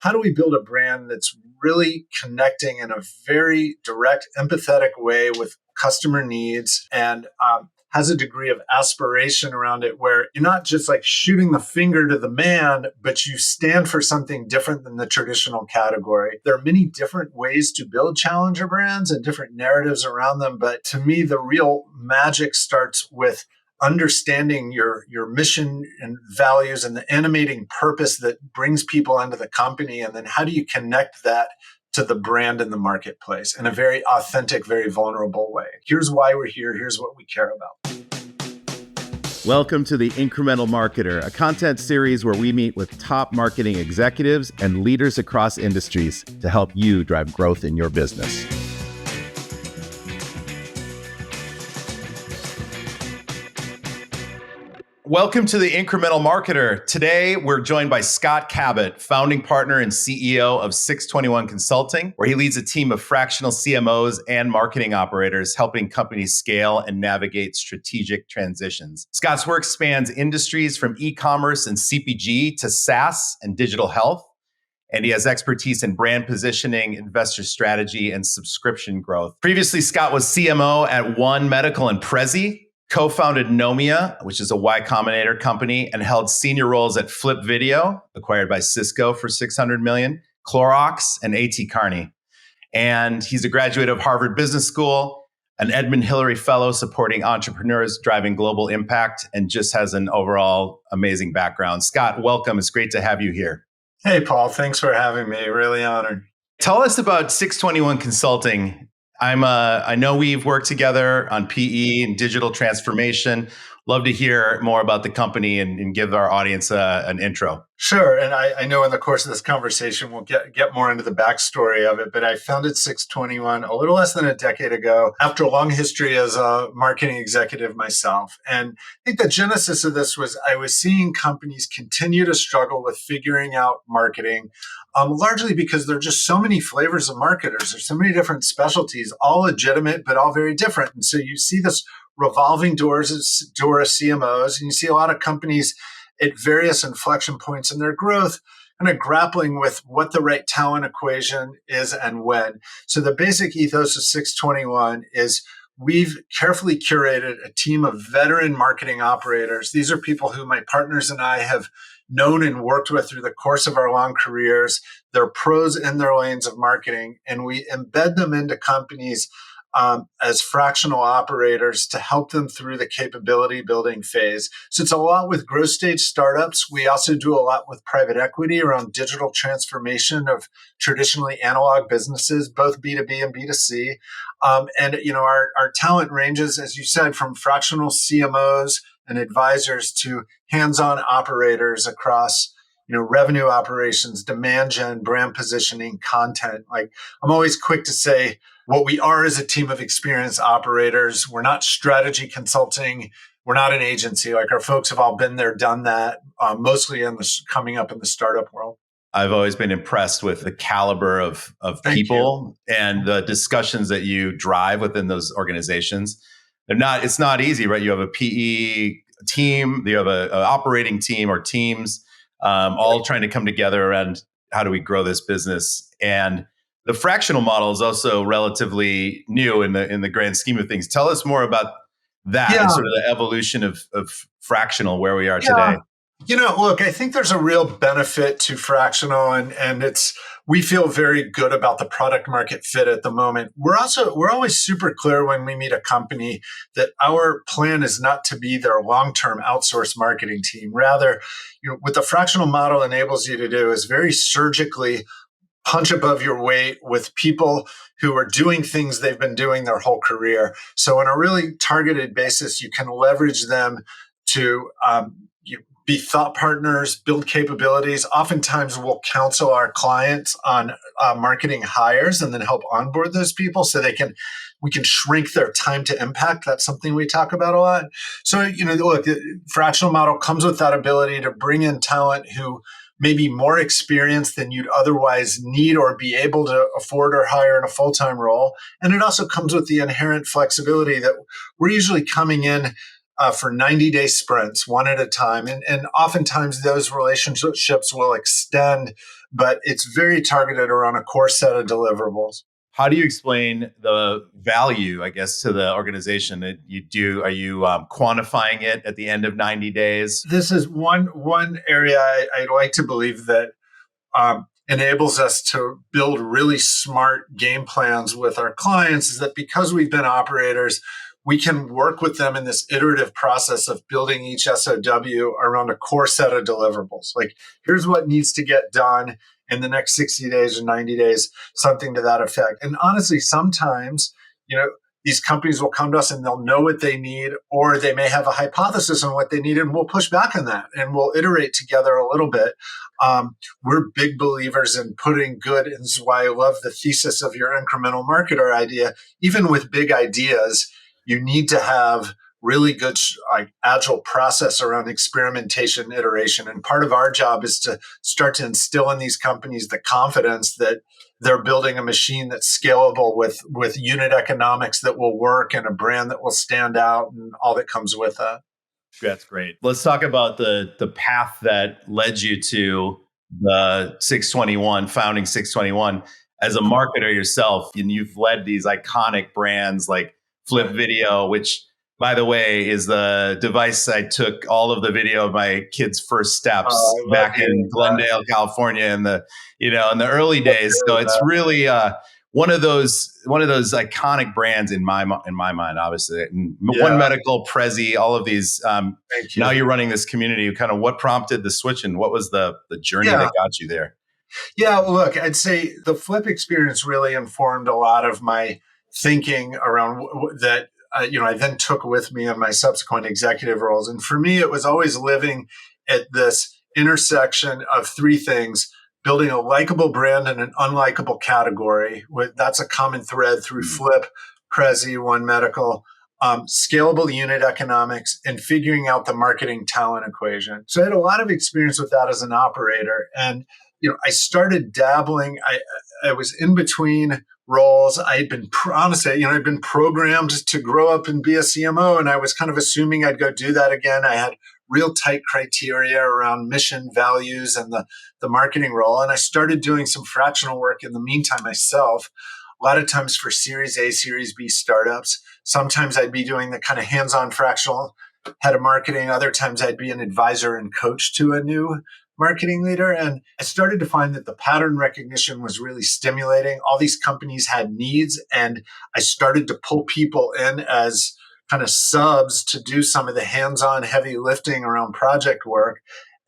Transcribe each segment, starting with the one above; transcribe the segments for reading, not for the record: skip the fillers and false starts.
how do we build a brand that's really connecting in a very direct, empathetic way with customer needs and has a degree of aspiration around it where you're not just like shooting the finger to the man, but you stand for something different than the traditional category. There are many different ways to build challenger brands and different narratives around them. But to me, the real magic starts with understanding your mission and values and the animating purpose that brings people into the company. And then how do you connect that to the brand in the marketplace in a very authentic, very vulnerable way? Here's why we're here. Here's what we care about. Welcome to the Incremental Marketer, a content series where we meet with top marketing executives and leaders across industries to help you drive growth in your business. Welcome to the Incremental Marketer. Today, we're joined by Scott Kabat, founding partner and CEO of 621 Consulting, where he leads a team of fractional CMOs and marketing operators, helping companies scale and navigate strategic transitions. Scott's work spans industries from e-commerce and CPG to SaaS and digital health, and he has expertise in brand positioning, investor strategy, and subscription growth. Previously, Scott was CMO at One Medical and Prezi, co-founded Nomia, which is a Y Combinator company, and held senior roles at Flip Video, acquired by Cisco for $600 million, Clorox, and A.T. Kearney. And he's a graduate of Harvard Business School, an Edmund Hillary Fellow supporting entrepreneurs driving global impact, and just has an overall amazing background. Scott, welcome. It's great to have you here. Hey, Paul. Thanks for having me. Really honored. Tell us about 621 Consulting. I know we've worked together on PE and digital transformation. Love to hear more about the company and give our audience an intro. Sure. And I know in the course of this conversation, we'll get more into the backstory of it. But I founded 621 a little less than a decade ago after a long history as a marketing executive myself. And I think the genesis of this was I was seeing companies continue to struggle with figuring out marketing, largely because there are just so many flavors of marketers. There's so many different specialties, all legitimate, but all very different. And so you see this revolving door of CMOs, and you see a lot of companies at various inflection points in their growth, kind of grappling with what the right talent equation is and when. So the basic ethos of 621 is we've carefully curated a team of veteran marketing operators. These are people who my partners and I have known and worked with through the course of our long careers. They're pros in their lanes of marketing, and we embed them into companies as fractional operators to help them through the capability building phase. So it's a lot with growth stage startups. We also do a lot with private equity around digital transformation of traditionally analog businesses, both B2B and B2C. And our talent ranges, as you said, from fractional CMOs and advisors to hands-on operators across revenue operations, demand gen, brand positioning, content. Like I'm always quick to say, what we are is a team of experienced operators. We're not strategy consulting. We're not an agency. Like our folks have all been there, done that, mostly coming up in the startup world. I've always been impressed with the caliber of people and the discussions that you drive within those organizations. It's not easy, right? You have a PE team, you have an operating team or teams, all trying to come together around how do we grow this business. And the fractional model is also relatively new in the grand scheme of things. Tell us more about that and sort of the evolution of fractional, where we are today. Look, I think there's a real benefit to fractional, and we feel very good about the product market fit at the moment. We're always super clear when we meet a company that our plan is not to be their long-term outsourced marketing team. Rather, what the fractional model enables you to do is very surgically punch above your weight with people who are doing things they've been doing their whole career. So on a really targeted basis, you can leverage them to be thought partners, build capabilities. Oftentimes we'll counsel our clients on marketing hires and then help onboard those people so we can shrink their time to impact. That's something we talk about a lot. So, look, the fractional model comes with that ability to bring in talent who maybe more experienced than you'd otherwise need or be able to afford or hire in a full-time role. And it also comes with the inherent flexibility that we're usually coming in for 90-day sprints, one at a time. And oftentimes those relationships will extend, but it's very targeted around a core set of deliverables. How do you explain the value, I guess, to the organization that you do? Are you quantifying it at the end of 90 days? This is one area I like to believe that enables us to build really smart game plans with our clients, is that because we've been operators, we can work with them in this iterative process of building each SOW around a core set of deliverables. Like, here's what needs to get done in the next 60 days or 90 days, something to that effect. And honestly, sometimes, these companies will come to us and they'll know what they need, or they may have a hypothesis on what they need, and we'll push back on that and we'll iterate together a little bit. We're big believers in putting good, and this is why I love the thesis of your incremental marketer idea. Even with big ideas, you need to have really good, agile process around experimentation, iteration. And part of our job is to start to instill in these companies the confidence that they're building a machine that's scalable with unit economics that will work and a brand that will stand out and all that comes with that. That's great. Let's talk about the path that led you to the 621, founding 621. As a marketer yourself, and you've led these iconic brands like Flip Video, which, by the way, is the device I took all of the video of my kids' first steps back in Glendale, California, in the early days. So it's really one of those iconic brands in my mind, obviously. And One Medical, Prezi, all of these. Now you're running this community. Kind of what prompted the switch, and what was the journey that got you there? Yeah, well, look, I'd say the Flip experience really informed a lot of my thinking around that. I then took with me in my subsequent executive roles. And for me, it was always living at this intersection of three things: building a likable brand in an unlikable category. That's a common thread through Flip, Prezi, One Medical. Scalable unit economics, and figuring out the marketing talent equation. So I had a lot of experience with that as an operator. And, I started dabbling. I was in between roles. I'd been programmed to grow up and be a CMO, and I was kind of assuming I'd go do that again. I had real tight criteria around mission, values, and the marketing role. And I started doing some fractional work in the meantime myself, a lot of times for Series A, Series B startups. Sometimes I'd be doing the kind of hands-on fractional head of marketing. Other times I'd be an advisor and coach to a new marketing leader. And I started to find that the pattern recognition was really stimulating. All these companies had needs, and I started to pull people in as kind of subs to do some of the hands-on heavy lifting around project work.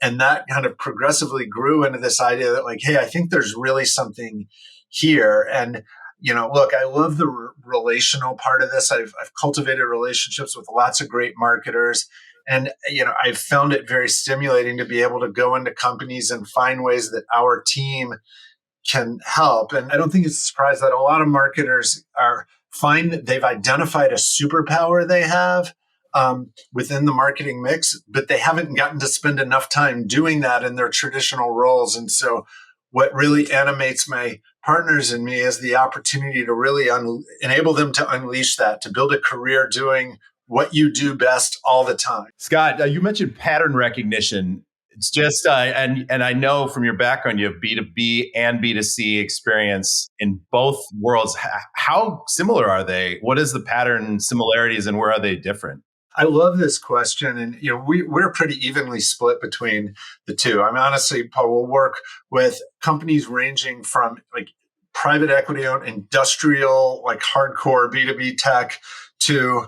And that kind of progressively grew into this idea that, hey, I think there's really something here. And look, I love the relational part of this. I've cultivated relationships with lots of great marketers. And, I've found it very stimulating to be able to go into companies and find ways that our team can help. And I don't think it's a surprise that a lot of marketers find that they've identified a superpower they have within the marketing mix, but they haven't gotten to spend enough time doing that in their traditional roles. And so what really animates my partners and me is the opportunity to really enable them to unleash that, to build a career doing what you do best all the time. Scott, you mentioned pattern recognition. It's just, and I know from your background, you have B2B and B2C experience in both worlds. How similar are they? What is the pattern similarities, and where are they different? I love this question. And, we're pretty evenly split between the two. I mean, honestly, Paul, we'll work with companies ranging from private equity owned industrial, hardcore B2B tech to,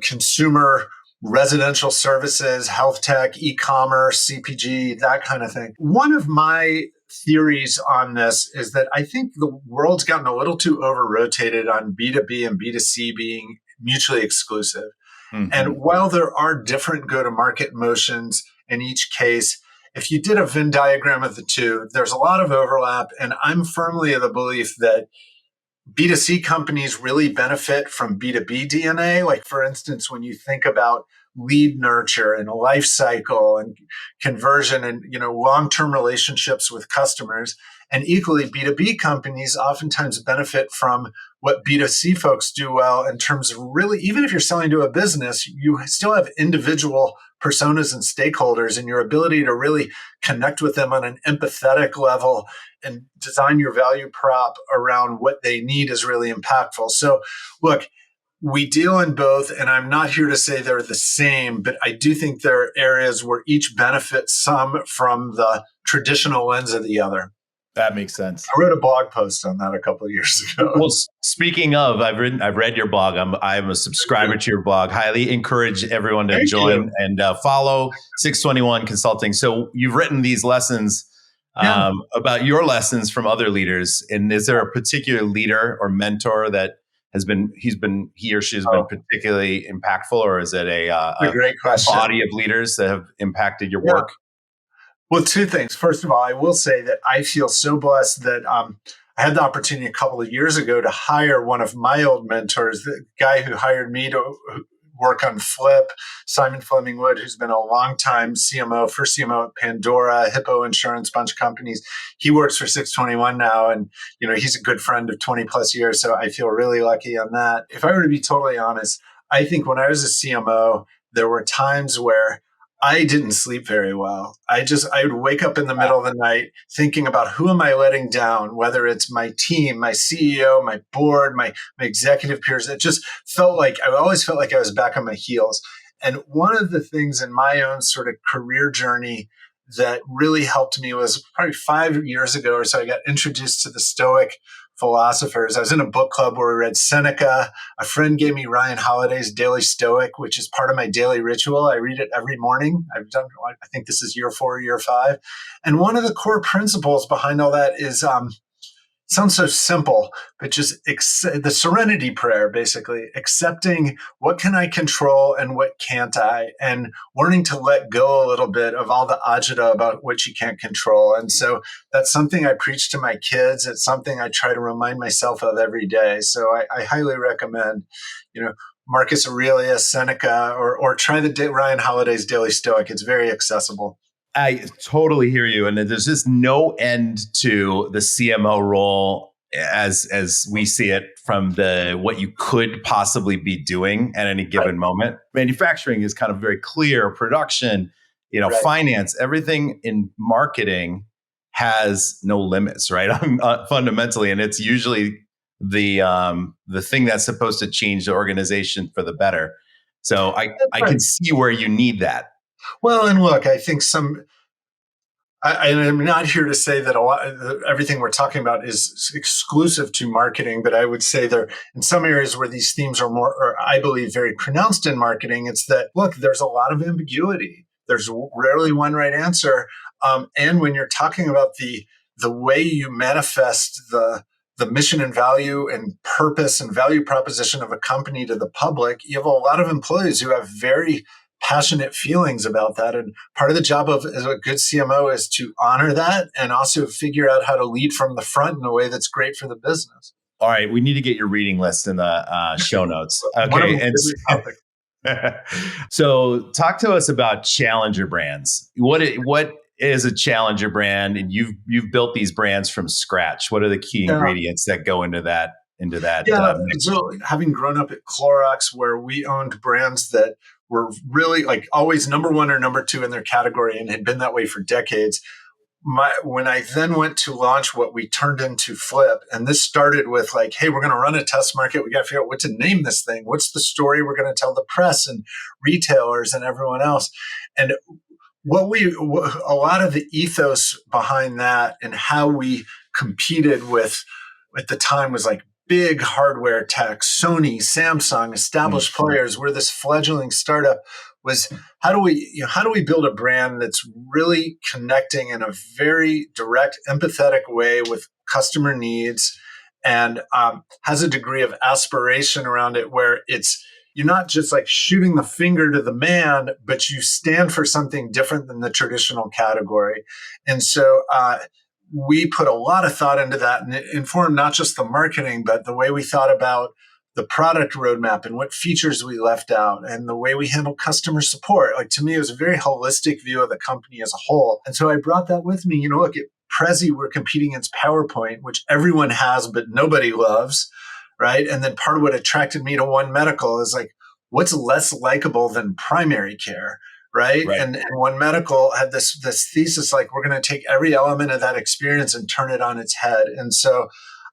consumer residential services, health tech, e-commerce, CPG, that kind of thing. One of my theories on this is that I think the world's gotten a little too over-rotated on B2B and B2C being mutually exclusive. Mm-hmm. And while there are different go-to-market motions in each case, if you did a Venn diagram of the two, there's a lot of overlap. And I'm firmly of the belief that B2C companies really benefit from B2B DNA. For instance, when you think about lead nurture and life cycle and conversion and, long-term relationships with customers. And equally, B2B companies oftentimes benefit from what B2C folks do well in terms of really, even if you're selling to a business, you still have individual personas and stakeholders, and your ability to really connect with them on an empathetic level and design your value prop around what they need is really impactful. So look, we deal in both, and I'm not here to say they're the same, but I do think there are areas where each benefits some from the traditional lens of the other. That makes sense. I wrote a blog post on that a couple of years ago. Well, speaking of, I've read your blog. I'm a subscriber to your blog. Highly encourage everyone to join and follow 621 Consulting. So you've written these lessons about your lessons from other leaders. And is there a particular leader or mentor that he or she has been particularly impactful, or is it a great question. Body of leaders that have impacted your work? Well, two things. First of all, I will say that I feel so blessed that I had the opportunity a couple of years ago to hire one of my old mentors, the guy who hired me to work on Flip, Simon Fleming Wood, who's been a longtime CMO, first CMO at Pandora, Hippo Insurance, bunch of companies. He works for 621 now, and he's a good friend of 20 plus years, so I feel really lucky on that. If I were to be totally honest, I think when I was a CMO, there were times where I didn't sleep very well. I would wake up in the middle of the night thinking about who am I letting down, whether it's my team, my CEO, my board, my executive peers. It just I always felt like I was back on my heels. And one of the things in my own sort of career journey that really helped me was probably 5 years ago or so, I got introduced to the Stoic philosophers. I was in a book club where we read Seneca. A friend gave me Ryan Holiday's Daily Stoic, which is part of my daily ritual. I read it every morning. I think this is year 4, year 5. And one of the core principles behind all that is, sounds so simple, but just the serenity prayer, basically accepting what can I control and what can't I, and learning to let go a little bit of all the agita about what you can't control. And so that's something I preach to my kids. It's something I try to remind myself of every day. So I highly recommend, Marcus Aurelius, Seneca, or try the Ryan Holiday's Daily Stoic. It's very accessible. I totally hear you. And there's just no end to the CMO role as we see it from what you could possibly be doing at any given moment. Manufacturing is kind of very clear, production, finance, everything in marketing has no limits, right? Fundamentally. And it's usually the thing that's supposed to change the organization for the better. So I can see where you need that. Well, and look, I think I'm not here to say that everything we're talking about is exclusive to marketing, but I would say there in some areas where these themes are more, or I believe very pronounced in marketing, it's that, look, there's a lot of ambiguity. There's rarely one right answer. And when you're talking about the way you manifest the mission and value and purpose and value proposition of a company to the public, you have a lot of employees who have very passionate feelings about that. And part of the job of as a good CMO is to honor that and also figure out how to lead from the front in a way that's great for the business. All right. We need to get your reading list in the show notes. Okay. So talk to us about challenger brands. What is a challenger brand? And you've built these brands from scratch. What are the key ingredients that go into that? So having grown up at Clorox, where we owned brands that were really like always number one or number two in their category and had been that way for decades. When I then went to launch what we turned into Flip, and this started with like, hey, we're going to run a test market. We got to figure out what to name this thing. What's the story we're going to tell the press and retailers and everyone else? And a lot of the ethos behind that and how we competed with at the time was like big hardware tech, Sony, Samsung, established players. We're this fledgling startup. Was how do we build a brand that's really connecting in a very direct, empathetic way with customer needs, and has a degree of aspiration around it, where you're not just like shooting the finger to the man, but you stand for something different than the traditional category. And so we put a lot of thought into that, and it informed not just the marketing, but the way we thought about the product roadmap and what features we left out and the way we handle customer support. Like, to me, it was a very holistic view of the company as a whole. And so I brought that with me. Look, Prezi, we're competing against PowerPoint, which everyone has, but nobody loves, right? And then part of what attracted me to One Medical is like, what's less likable than primary care, right? Right. And One Medical had this thesis, like, we're going to take every element of that experience and turn it on its head. And so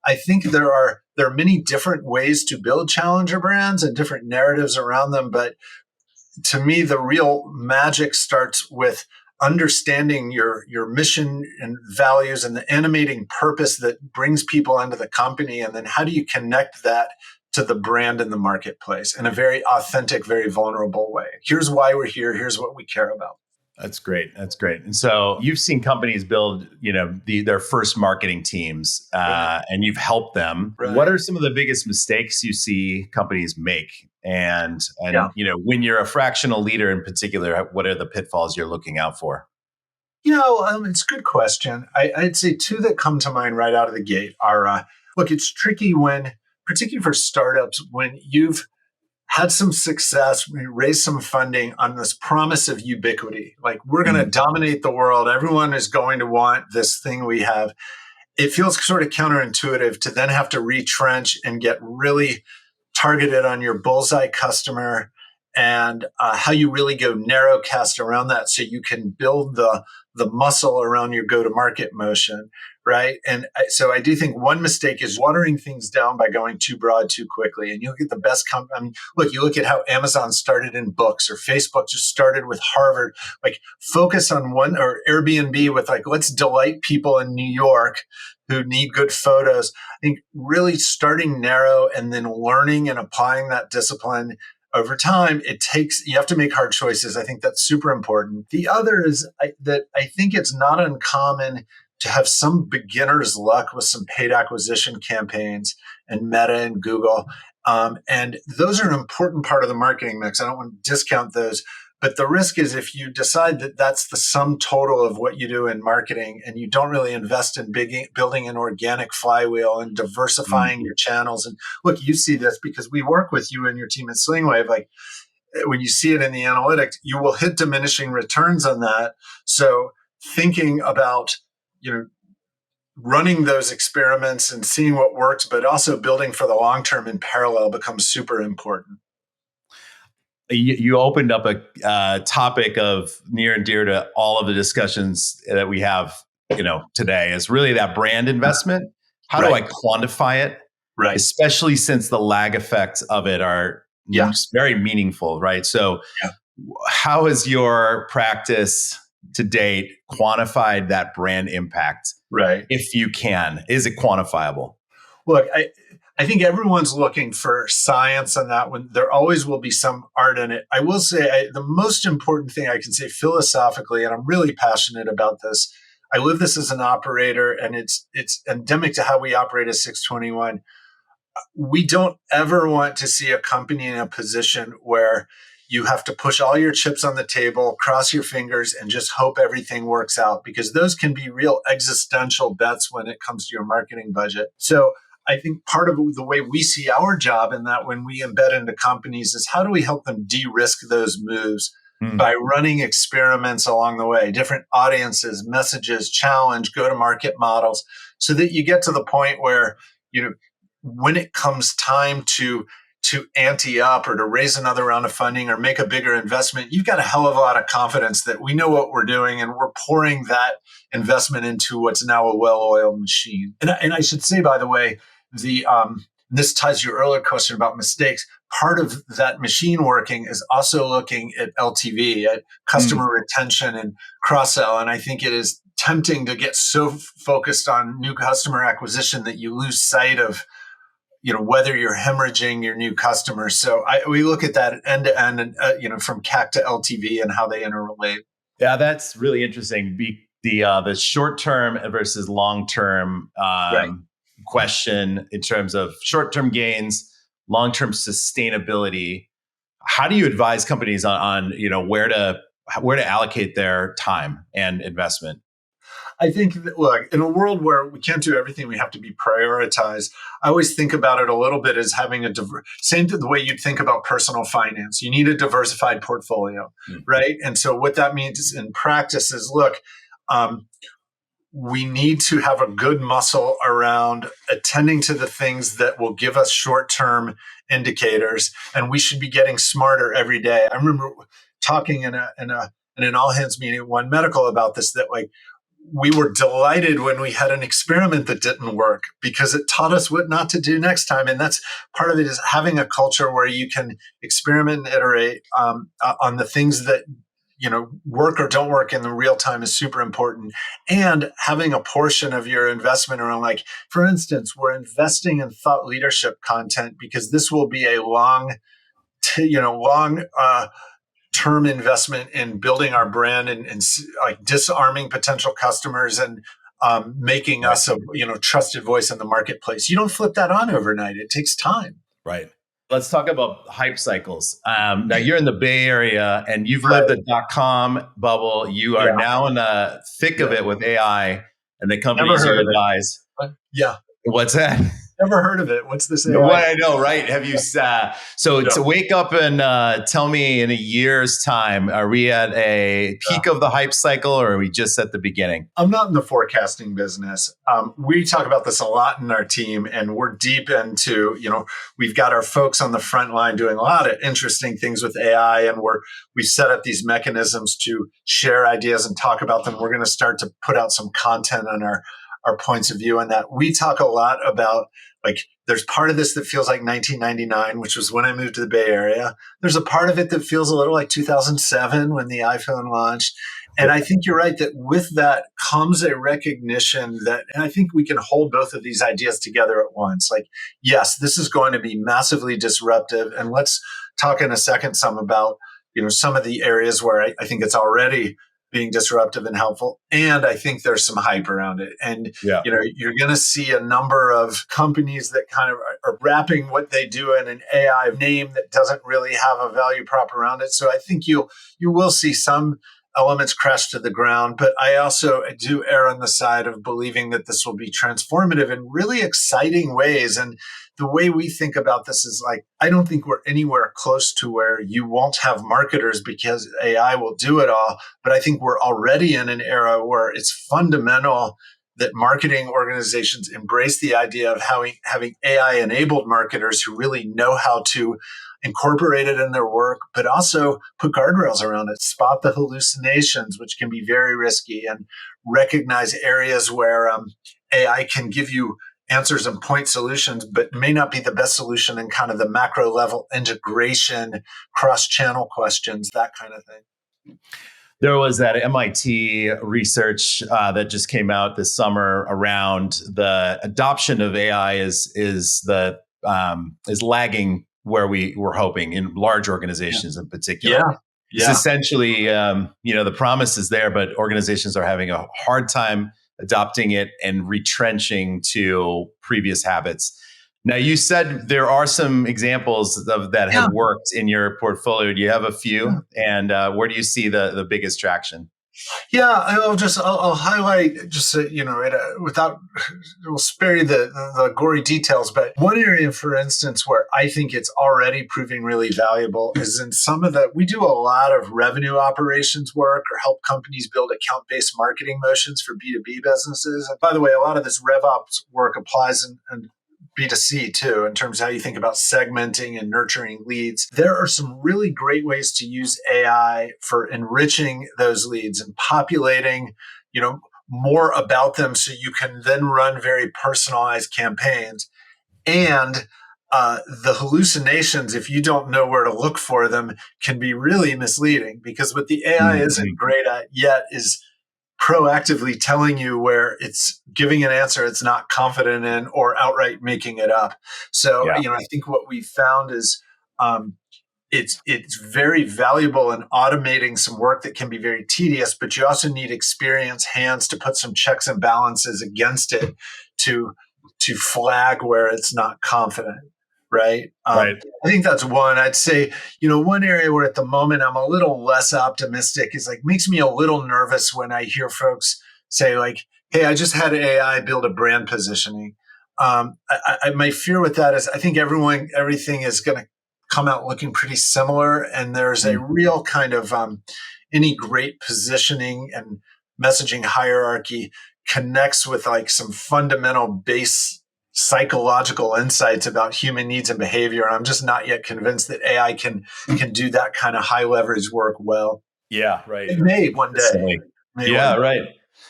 I think there are many different ways to build challenger brands and different narratives around them. But to me, the real magic starts with understanding your mission and values and the animating purpose that brings people into the company. And then how do you connect that to the brand in the marketplace in a very authentic, very vulnerable way? Here's why we're here. Here's what we care about. That's great. That's great. And so you've seen companies build, their first marketing teams, and you've helped them. Right. What are some of the biggest mistakes you see companies make? And when you're a fractional leader in particular, what are the pitfalls you're looking out for? It's a good question. I'd say two that come to mind right out of the gate are, look, it's tricky particularly for startups, when you've had some success, we raised some funding on this promise of ubiquity. Like, we're going to dominate the world. Everyone is going to want this thing we have. It feels sort of counterintuitive to then have to retrench and get really targeted on your bullseye customer and how you really go narrowcast around that so you can build the muscle around your go-to-market motion, right? And so I do think one mistake is watering things down by going too broad too quickly. And you look at the best you look at how Amazon started in books, or Facebook just started with Harvard. Like, focus on one, or Airbnb with like, let's delight people in New York who need good photos. I think really starting narrow and then learning and applying that discipline over time, you have to make hard choices. I think that's super important. The other is that I think it's not uncommon to have some beginner's luck with some paid acquisition campaigns and Meta and Google. And those are an important part of the marketing mix. I don't want to discount those. But the risk is, if you decide that that's the sum total of what you do in marketing and you don't really invest in building an organic flywheel and diversifying your channels. And look, you see this because we work with you and your team at Slingwave. Like, when you see it in the analytics, you will hit diminishing returns on that. So thinking about, running those experiments and seeing what works, but also building for the long term in parallel becomes super important. You opened up a topic of near and dear to all of the discussions that we have, today, is really that brand investment. How do I quantify it? Right. Especially since the lag effects of it are very meaningful, right? So how has your practice to date quantified that brand impact? Right. If you can, is it quantifiable? Look, I think everyone's looking for science on that one. There always will be some art in it. I will say the most important thing I can say philosophically, and I'm really passionate about this, I live this as an operator, and it's endemic to how we operate as 621. We don't ever want to see a company in a position where you have to push all your chips on the table, cross your fingers, and just hope everything works out, because those can be real existential bets when it comes to your marketing budget. So I think part of the way we see our job in that, when we embed into companies, is how do we help them de-risk those moves by running experiments along the way, different audiences, messages, challenge, go-to-market models, so that you get to the point where, when it comes time to ante up or to raise another round of funding or make a bigger investment, you've got a hell of a lot of confidence that we know what we're doing and we're pouring that investment into what's now a well-oiled machine. And I should say, by the way, this ties to your earlier question about mistakes. Part of that machine working is also looking at LTV, at customer retention and cross-sell. And I think it is tempting to get so focused on new customer acquisition that you lose sight of whether you're hemorrhaging your new customers. So we look at that end to end, and from CAC to LTV and how they interrelate. Yeah, that's really interesting. The short term versus long term question in terms of short term gains, long term sustainability. How do you advise companies on where to allocate their time and investment? I think that, look, in a world where we can't do everything, we have to be prioritized. I always think about it a little bit as having same to the way you'd think about personal finance. You need a diversified portfolio, right? And so what that means in practice is, look, we need to have a good muscle around attending to the things that will give us short-term indicators, and we should be getting smarter every day. I remember talking in an all-hands meeting at One Medical about this, that like we were delighted when we had an experiment that didn't work because it taught us what not to do next time. And that's part of it, is having a culture where you can experiment and iterate on the things that work or don't work in the real time is super important. And having a portion of your investment around, like, for instance, we're investing in thought leadership content because this will be a long term investment in building our brand and like disarming potential customers and making us a trusted voice in the marketplace. You don't flip that on overnight. It takes time. Right. Let's talk about hype cycles. Now you're in the Bay Area and you've lived the .com bubble. You are now in the thick of it with AI and the companies you advise. Yeah. What's that? Never heard of it. What's this AI? Well, I know, right? Have you? To wake up and tell me in a year's time, are we at a peak of the hype cycle, or are we just at the beginning? I'm not in the forecasting business. We talk about this a lot in our team, and we're deep into, we've got our folks on the front line doing a lot of interesting things with AI, and we set up these mechanisms to share ideas and talk about them. We're going to start to put out some content on our points of view on that. We talk a lot about, like, there's part of this that feels like 1999, which was when I moved to the Bay Area. There's a part of it that feels a little like 2007 when the iPhone launched. And I think you're right that with that comes a recognition that, and I think we can hold both of these ideas together at once. Like, yes, this is going to be massively disruptive. And let's talk in a second some about, some of the areas where I think it's already being disruptive and helpful. And I think there's some hype around it. And, you're going to see a number of companies that kind of are wrapping what they do in an AI name that doesn't really have a value prop around it. So I think you will see some elements crash to the ground. But I do err on the side of believing that this will be transformative in really exciting ways. And the way we think about this is like, I don't think we're anywhere close to where you won't have marketers because AI will do it all. But I think we're already in an era where it's fundamental that marketing organizations embrace the idea of having AI-enabled marketers who really know how to incorporate it in their work, but also put guardrails around it, spot the hallucinations, which can be very risky, and recognize areas where AI can give you answers and point solutions, but may not be the best solution in kind of the macro level integration, cross-channel questions, that kind of thing. There was that MIT research that just came out this summer around the adoption of AI is lagging where we were hoping in large organizations in particular. It's essentially, the promise is there, but organizations are having a hard time adopting it and retrenching to previous habits. Now, you said there are some examples of that have worked in your portfolio. Do you have a few? And where do you see the biggest traction? Yeah, I'll highlight just without, we'll spare you the gory details. But one area, for instance, where I think it's already proving really valuable is in we do a lot of revenue operations work or help companies build account-based marketing motions for B2B businesses. And by the way, a lot of this RevOps work applies in B2C too, in terms of how you think about segmenting and nurturing leads. There are some really great ways to use AI for enriching those leads and populating, more about them so you can then run very personalized campaigns. And the hallucinations, if you don't know where to look for them, can be really misleading, because what the AI isn't great at yet is proactively telling you where it's giving an answer it's not confident in or outright making it up. So, I think what we found is it's very valuable in automating some work that can be very tedious, but you also need experienced hands to put some checks and balances against it to flag where it's not confident. Right. I think that's one. I'd say, one area where at the moment I'm a little less optimistic is makes me a little nervous when I hear folks say hey, I just had AI build a brand positioning. My fear with that is I think everything is going to come out looking pretty similar. And there's a real kind of any great positioning and messaging hierarchy connects with like some fundamental base psychological insights about human needs and behavior. I'm just not yet convinced that AI can do that kind of high leverage work well. Yeah, right. It may one day. Yeah, right.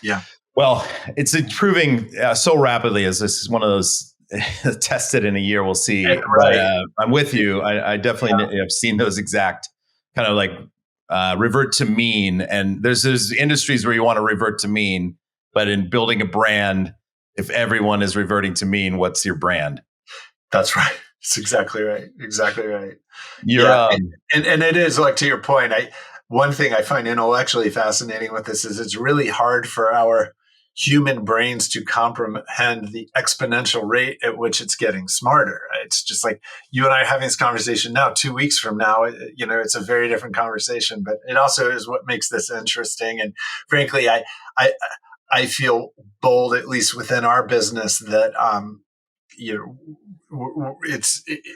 Yeah. Well, it's improving so rapidly as this is one of those tested in a year, we'll see. Right. But I'm with you. I definitely have seen those exact kind of like revert to mean. And there's industries where you want to revert to mean, but in building a brand, if everyone is reverting to mean, what's your brand? That's right. It's exactly right. Exactly right. You're, and it is like, to your point, one thing I find intellectually fascinating with this is it's really hard for our human brains to comprehend the exponential rate at which it's getting smarter. Right? It's just like you and I are having this conversation now. 2 weeks from now, it's a very different conversation, but it also is what makes this interesting. And frankly, I feel bold, at least within our business, that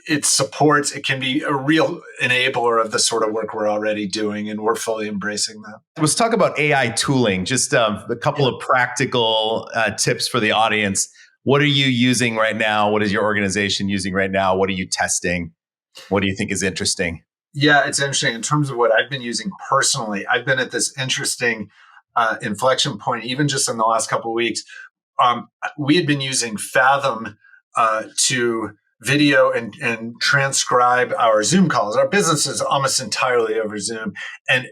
it supports. It can be a real enabler of the sort of work we're already doing, and we're fully embracing that. Let's talk about AI tooling. Just a couple of practical tips for the audience. What are you using right now? What is your organization using right now? What are you testing? What do you think is interesting? Yeah, it's interesting. In terms of what I've been using personally, I've been at this interesting inflection point, even just in the last couple of weeks. We had been using Fathom to video and transcribe our Zoom calls. Our business is almost entirely over Zoom. And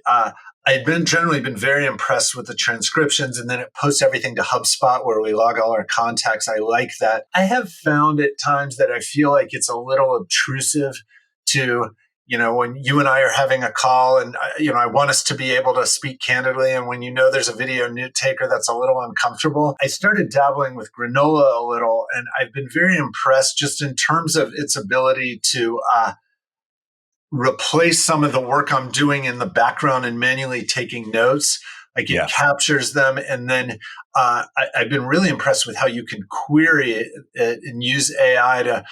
I'd generally been very impressed with the transcriptions, and then it posts everything to HubSpot where we log all our contacts. I like that. I have found at times that I feel like it's a little obtrusive to, when you and I are having a call and, I want us to be able to speak candidly. And when there's a video note taker, that's a little uncomfortable. I started dabbling with Granola a little, and I've been very impressed just in terms of its ability to replace some of the work I'm doing in the background and manually taking notes. Like it captures them. And then I've been really impressed with how you can query it and use AI to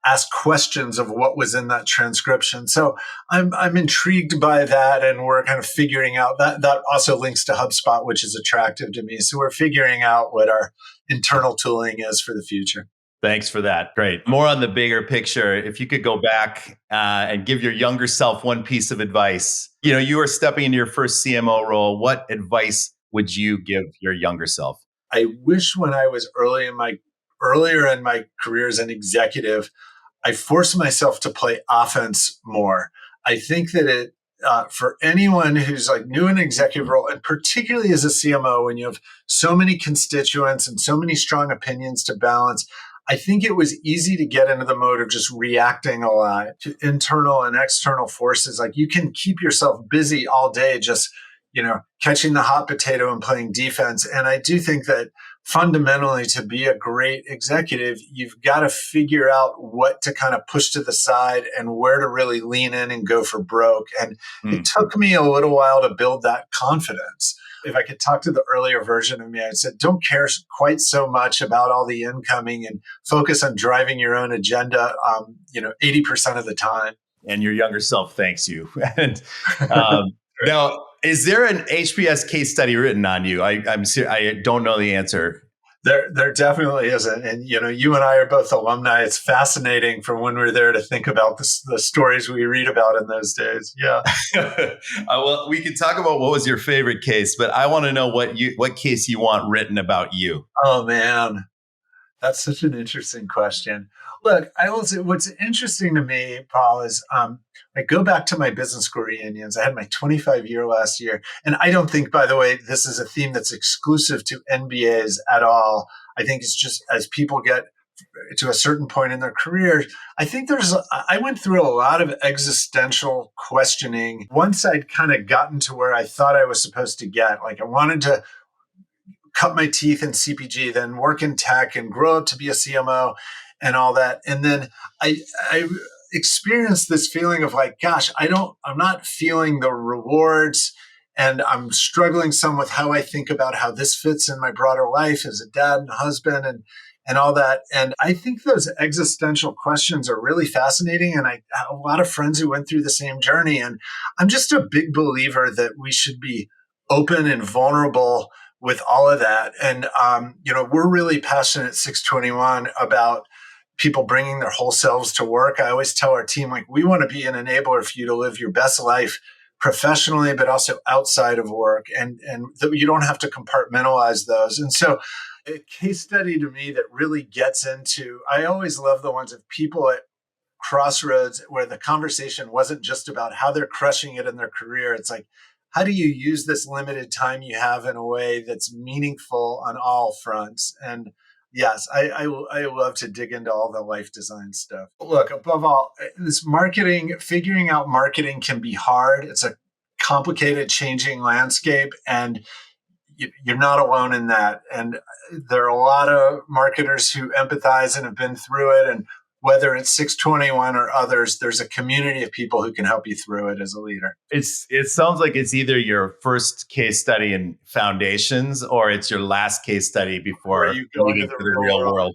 ask questions of what was in that transcription. So I'm intrigued by that, and we're kind of figuring out that also links to HubSpot, which is attractive to me. So we're figuring out what our internal tooling is for the future. Thanks for that. Great. More on the bigger picture. If you could go back and give your younger self one piece of advice, you are stepping into your first CMO role. What advice would you give your younger self? I wish when I was earlier in my career as an executive, I forced myself to play offense more. I think that for anyone who's like new in an executive role, and particularly as a CMO, when you have so many constituents and so many strong opinions to balance, I think it was easy to get into the mode of just reacting a lot to internal and external forces. Like you can keep yourself busy all day, just, catching the hot potato and playing defense. And I do think that fundamentally, to be a great executive, you've got to figure out what to kind of push to the side and where to really lean in and go for broke. And it took me a little while to build that confidence. If I could talk to the earlier version of me, I said, don't care quite so much about all the incoming and focus on driving your own agenda, 80% of the time. And your younger self thanks you. And now, is there an HBS case study written on you? I'm serious. I don't know the answer. There definitely isn't. And, you and I are both alumni. It's fascinating from when we're there to think about the stories we read about in those days. Yeah. Well, we could talk about what was your favorite case, but I want to know what case you want written about you. Oh, man. That's such an interesting question. Look, I will say what's interesting to me, Paul, is I go back to my business school reunions. I had my 25-year last year. And I don't think, by the way, this is a theme that's exclusive to MBAs at all. I think it's just as people get to a certain point in their career, I think I went through a lot of existential questioning. Once I'd kind of gotten to where I thought I was supposed to get, like I wanted to cut my teeth in CPG, then work in tech and grow up to be a CMO and all that. And then I experienced this feeling of like, gosh, I'm not feeling the rewards, and I'm struggling some with how I think about how this fits in my broader life as a dad and husband and all that. And I think those existential questions are really fascinating. And I have a lot of friends who went through the same journey. And I'm just a big believer that we should be open and vulnerable with all of that. And, we're really passionate at 621 about people bringing their whole selves to work. I always tell our team, like, we want to be an enabler for you to live your best life professionally, but also outside of work. And you don't have to compartmentalize those. And so a case study to me that really gets into, I always love the ones of people at crossroads where the conversation wasn't just about how they're crushing it in their career. It's like, how do you use this limited time you have in a way that's meaningful on all fronts? And yes, I love to dig into all the life design stuff. Look, above all, this marketing, figuring out marketing can be hard. It's a complicated, changing landscape, and you're not alone in that. And there are a lot of marketers who empathize and have been through it. And whether it's 621 or others, there's a community of people who can help you through it as a leader. It sounds like it's either your first case study in foundations or it's your last case study before you go into the real world.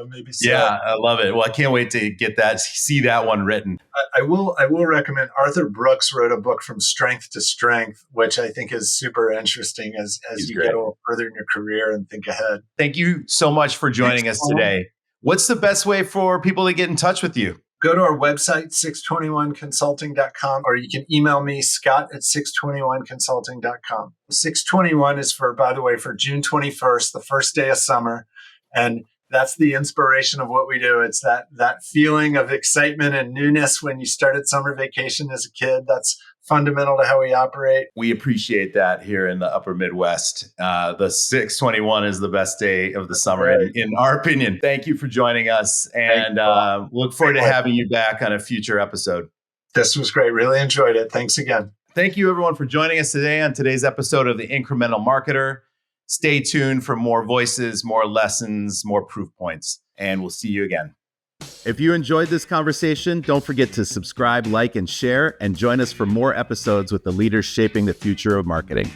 Maybe so. Yeah, I love it. Well, I can't wait to see that one written. I will recommend Arthur Brooks wrote a book From Strength to Strength, which I think is super interesting as you get a little further in your career and think ahead. Thank you so much for joining us today. What's the best way for people to get in touch with you? Go to our website, 621consulting.com, or you can email me, scott@621consulting.com. 621 is by the way, for June 21st, the first day of summer. And that's the inspiration of what we do. It's that feeling of excitement and newness when you started summer vacation as a kid. That's fundamental to how we operate. We appreciate that here in the upper Midwest. The 621 is the best day of the summer, in our opinion. Thank you for joining us, and look forward to having you back on a future episode. This was great. Really enjoyed it. Thanks again. Thank you, everyone, for joining us today on today's episode of the Incremental Marketer. Stay tuned for more voices, more lessons, more proof points, and we'll see you again. If you enjoyed this conversation, don't forget to subscribe, like, and share, and join us for more episodes with the leaders shaping the future of marketing.